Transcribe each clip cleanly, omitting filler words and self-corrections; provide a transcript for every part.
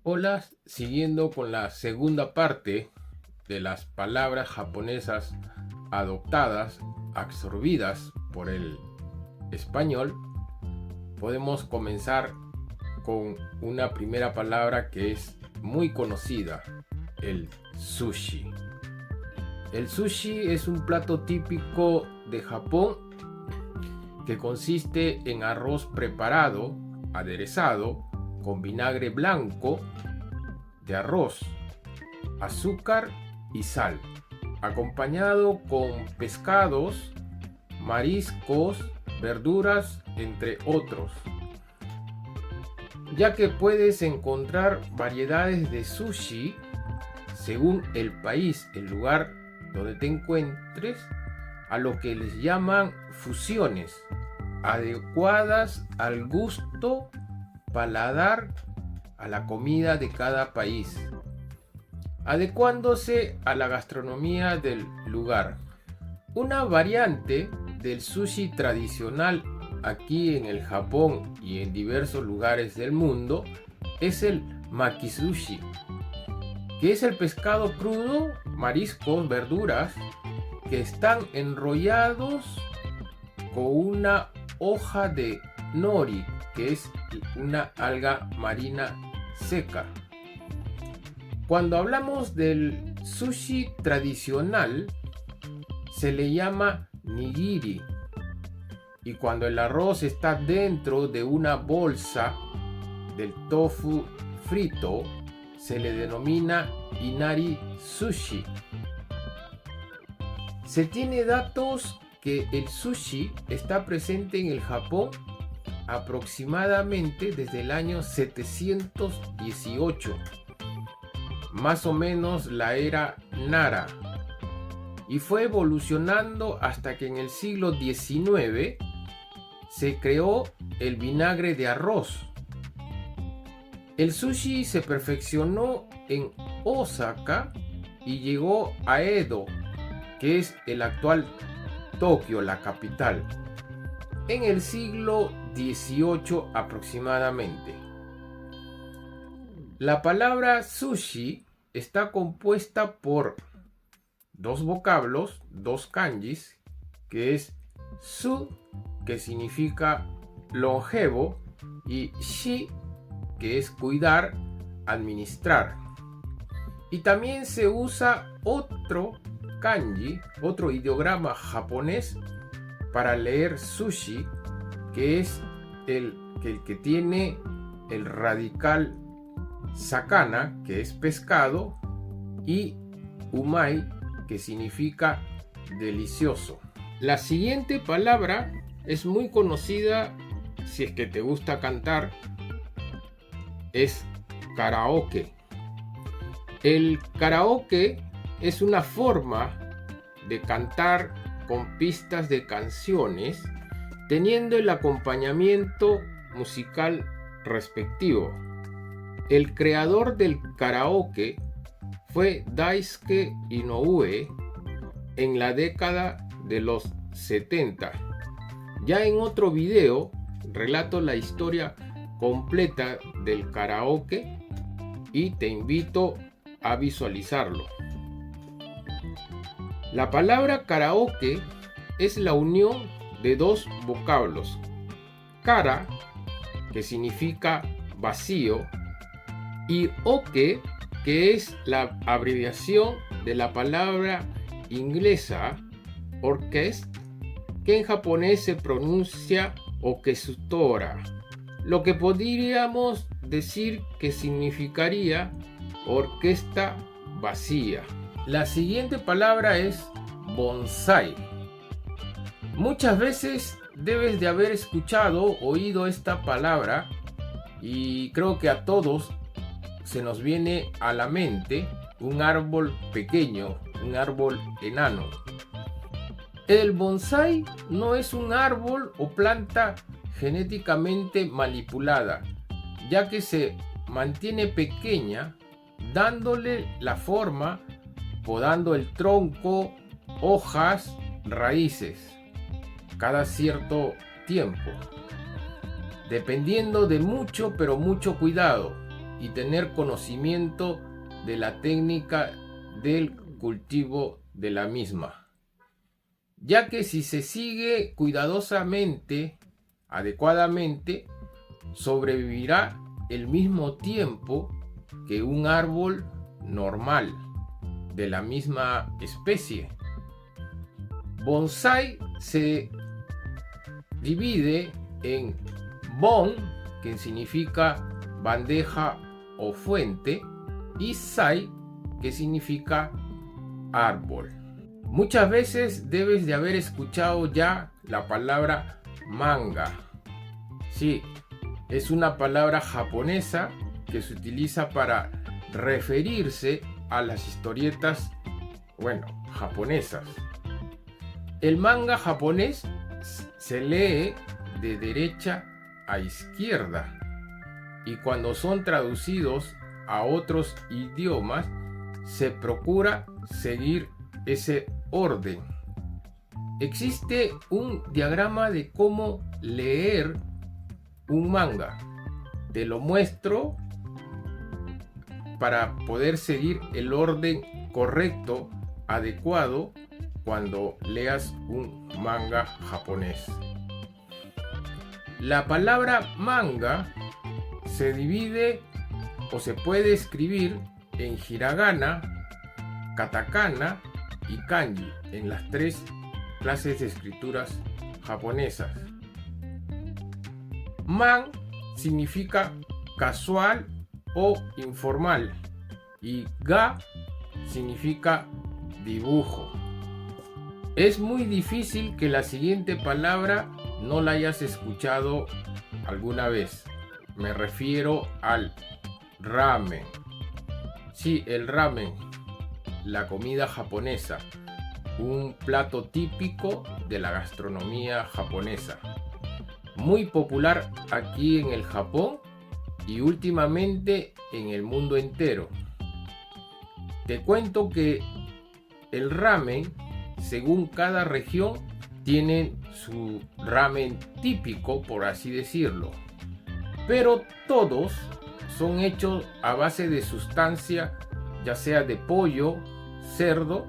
Hola, siguiendo con la segunda parte de las palabras japonesas adoptadas, absorbidas por el español, podemos comenzar con una primera palabra que es muy conocida, el sushi. El sushi es un plato típico de Japón que consiste en arroz preparado, aderezado, con vinagre blanco de arroz, azúcar y sal, acompañado con pescados, mariscos, verduras, entre otros. Ya que puedes encontrar variedades de sushi según el país, el lugar donde te encuentres, a lo que les llaman fusiones, adecuadas al gusto, paladar, a la comida de cada país, adecuándose a la gastronomía del lugar. Una variante del sushi tradicional aquí en el Japón y en diversos lugares del mundo es el makisushi, que es el pescado crudo, mariscos, verduras que están enrollados con una hoja de nori, que es una alga marina seca. Cuando hablamos del sushi tradicional, se le llama nigiri, y cuando el arroz está dentro de una bolsa del tofu frito, se le denomina inari sushi. Se tiene datos que el sushi está presente en el Japón aproximadamente desde el año 718, más o menos la era Nara, y fue evolucionando hasta que en el siglo XIX se creó el vinagre de arroz. El sushi se perfeccionó en Osaka y llegó a Edo, que es el actual Tokio, la capital, en el siglo XVIII aproximadamente. La palabra sushi está compuesta por dos vocablos, dos kanjis, que es su, que significa longevo, y shi, que es cuidar, administrar. Y también se usa otro kanji, otro ideograma japonés para leer sushi, que es el que tiene el radical sakana, que es pescado, y umai, que significa delicioso. La siguiente palabra es muy conocida si es que te gusta cantar, es karaoke. El karaoke es una forma de cantar con pistas de canciones, teniendo el acompañamiento musical respectivo. El creador del karaoke fue Daisuke Inoue en la década de los 70. Ya en otro video relato la historia completa del karaoke y te invito a visualizarlo. La palabra karaoke es la unión de dos vocablos: kara, que significa vacío, y oke, que es la abreviación de la palabra inglesa orchestra, que en japonés se pronuncia orquestora, lo que podríamos decir que significaría orquesta vacía. La siguiente palabra es bonsai. Muchas veces debes de haber escuchado, oído esta palabra, y creo que a todos se nos viene a la mente un árbol pequeño, un árbol enano. El bonsai no es un árbol o planta genéticamente manipulada, ya que se mantiene pequeña, dándole la forma, podando el tronco, hojas, raíces, cada cierto tiempo, dependiendo de mucho, pero mucho cuidado. y tener conocimiento de la técnica del cultivo de la misma, ya que si se sigue cuidadosamente, adecuadamente, sobrevivirá el mismo tiempo que un árbol normal de la misma especie. Bonsai se divide en bon, que significa bandeja o fuente, y sai, que significa árbol. Muchas veces debes de haber escuchado ya la palabra manga. Sí, es una palabra japonesa que se utiliza para referirse a las historietas, japonesas. El manga japonés se lee de derecha a izquierda, y cuando son traducidos a otros idiomas se procura seguir ese orden. Existe un diagrama de cómo leer un manga. Te lo muestro para poder seguir el orden correcto, adecuado, cuando leas un manga japonés. La palabra manga se divide o se puede escribir en hiragana, katakana y kanji, en las tres clases de escrituras japonesas. Man significa casual o informal y ga significa dibujo. Es muy difícil que la siguiente palabra no la hayas escuchado alguna vez. Me refiero al ramen. Sí, el ramen, la comida japonesa, un plato típico de la gastronomía japonesa, muy popular aquí en el Japón y últimamente en el mundo entero. Te cuento que el ramen, según cada región, tienen su ramen típico, por así decirlo, pero todos son hechos a base de sustancia, ya sea de pollo, cerdo,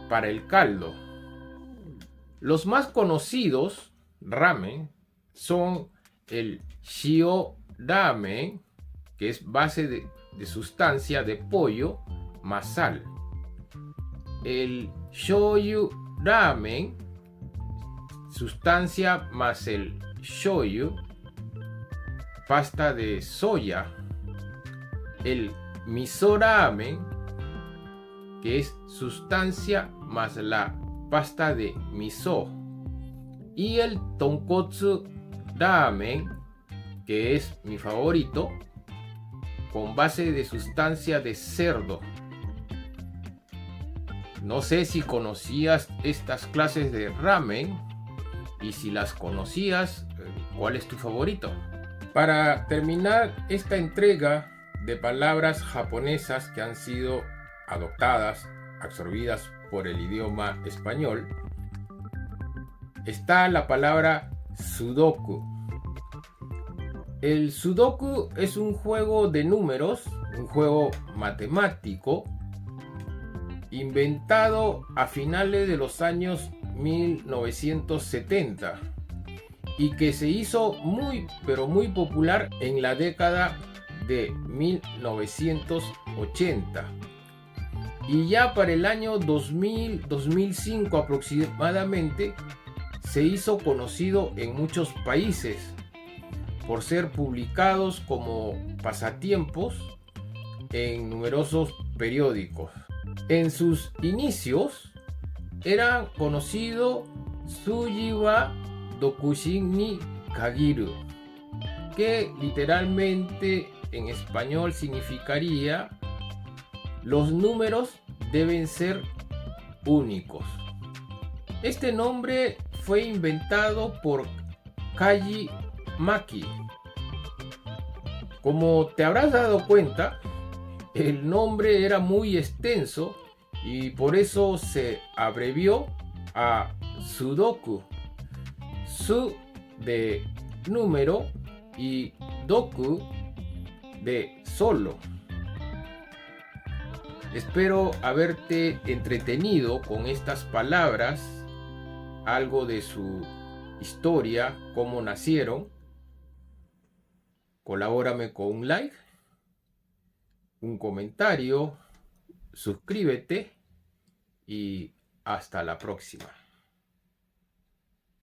para el caldo. Los más conocidos ramen son el shio ramen, que es base de sustancia de pollo más sal, el shoyu ramen, sustancia más el shoyu, pasta de soya, el miso ramen, que es sustancia más la pasta de miso, y el tonkotsu ramen, que es mi favorito, con base de sustancia de cerdo. No sé si conocías estas clases de ramen, y si las conocías, ¿cuál es tu favorito? Para terminar esta entrega de palabras japonesas que han sido adoptadas, absorbidas por el idioma español, está la palabra sudoku. El sudoku es un juego de números, un juego matemático, inventado a finales de los años 1970 y que se hizo muy popular en la década de 1980, y ya para el año 2005 aproximadamente se hizo conocido en muchos países por ser publicados como pasatiempos en numerosos periódicos. En sus inicios era conocido Suji wa Dokushin ni Kagiru, que literalmente en español significaría los números deben ser únicos. Este nombre fue inventado por Kaji Maki. Como te habrás dado cuenta, el nombre era muy extenso y por eso se abrevió a Sudoku. Su de número y doku de solo. Espero haberte entretenido con estas palabras, algo de su historia, cómo nacieron. Colabórame con un like, un comentario, suscríbete y hasta la próxima.